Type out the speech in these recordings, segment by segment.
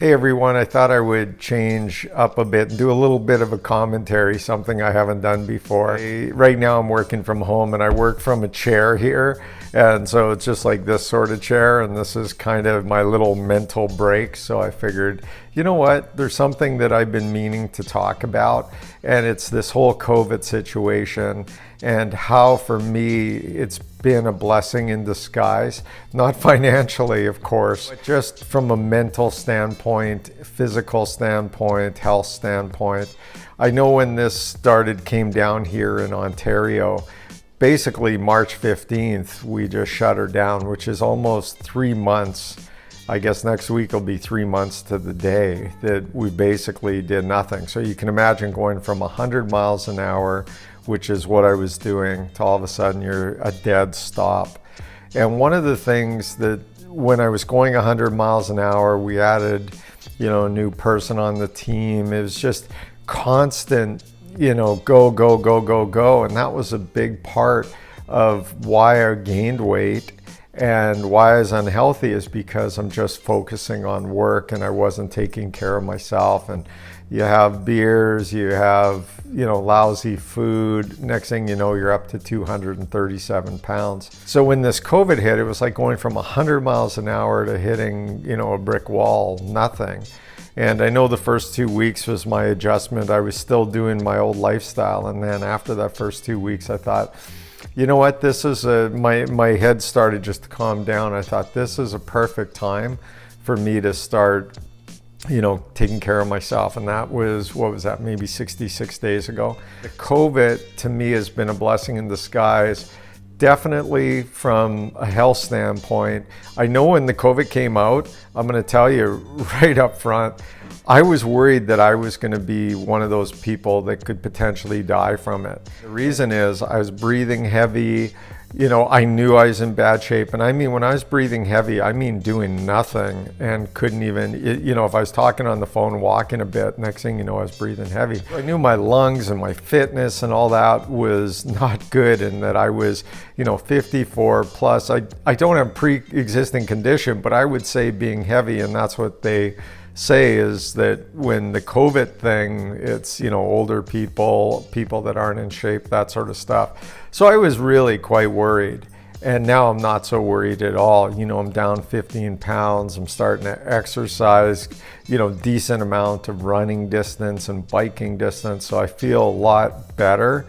Hey everyone, I thought I would change up a bit and do a little bit of a commentary, something I haven't done before. Right now I'm working from home and I work from a chair here, and so it's just like this sort of chair, and this is kind of my little mental break. So I figured, you know what, there's something that I've been meaning to talk about, and it's this whole COVID situation and how for me it's been a blessing in disguise, not financially of course, but just from a mental standpoint, physical standpoint, health standpoint. I know when this came down here in Ontario, basically March 15th, we just shut her down, which is almost 3 months. I guess next week will be 3 months to the day that we basically did nothing. So you can imagine going from 100 miles an hour, which is what I was doing, to all of a sudden you're a dead stop. And one of the things that when I was going 100 miles an hour, we added, a new person on the team. It was just constant, go, go, go, go, go. And that was a big part of why I gained weight and why I was unhealthy, is because I'm just focusing on work and I wasn't taking care of myself. And you have beers, you have, lousy food. Next thing you know, you're up to 237 pounds. So when this COVID hit, it was like going from 100 miles an hour to hitting, a brick wall, nothing. And I know the first 2 weeks was my adjustment. I was still doing my old lifestyle. And then after that first 2 weeks, I thought, you know what, this is my head started just to calm down. I thought this is a perfect time for me to start taking care of myself. And that was, maybe 66 days ago. The COVID to me has been a blessing in disguise. Definitely from a health standpoint. I know when the COVID came out, I'm going to tell you right up front, I was worried that I was going to be one of those people that could potentially die from it. The reason is I was breathing heavy. I knew I was in bad shape. And I mean, when I was breathing heavy, I mean doing nothing and couldn't even, if I was talking on the phone, walking a bit, next thing you know, I was breathing heavy. I knew my lungs and my fitness and all that was not good, and that I was, 54 plus. I don't have pre-existing condition, but I would say being heavy, and that's what they say, is that when the COVID thing, it's, older people that aren't in shape, that sort of stuff. So I was really quite worried. And now I'm not so worried at all. I'm down 15 pounds. I'm starting to exercise, decent amount of running distance and biking distance. So I feel a lot better.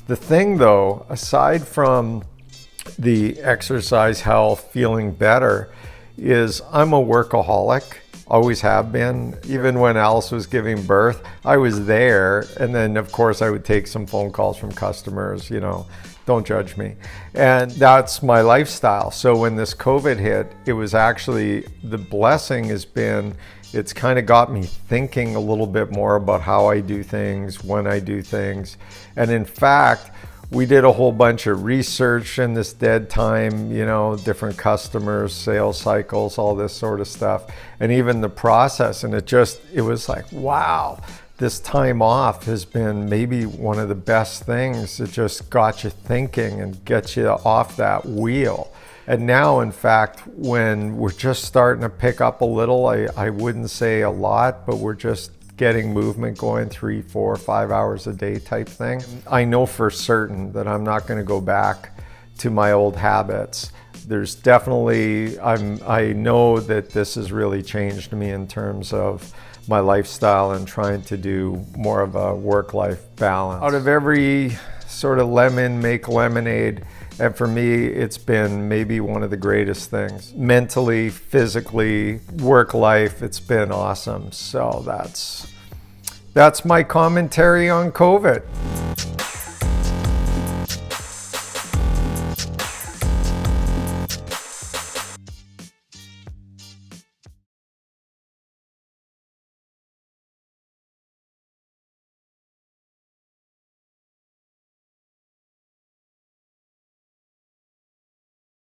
The thing though, aside from the exercise health, feeling better, is I'm a workaholic. Always have been. Even when Alice was giving birth, I was there. And then of course I would take some phone calls from customers, don't judge me. And that's my lifestyle. So when this COVID hit, it was actually, the blessing has been, it's kind of got me thinking a little bit more about how I do things, when I do things. And in fact, we did a whole bunch of research in this dead time, different customers, sales cycles, all this sort of stuff, and even the process. And it was like, wow, this time off has been maybe one of the best things. It just got you thinking and gets you off that wheel. And now, in fact, when we're just starting to pick up a little, I wouldn't say a lot, but we're just getting movement going, 3, 4, 5 hours a day type thing. I know for certain that I'm not going to go back to my old habits. There's definitely, I know that this has really changed me in terms of my lifestyle and trying to do more of a work-life balance. Out of every sort of lemon, make lemonade. And for me, it's been maybe one of the greatest things. Mentally, physically, work life, it's been awesome. So that's my commentary on COVID.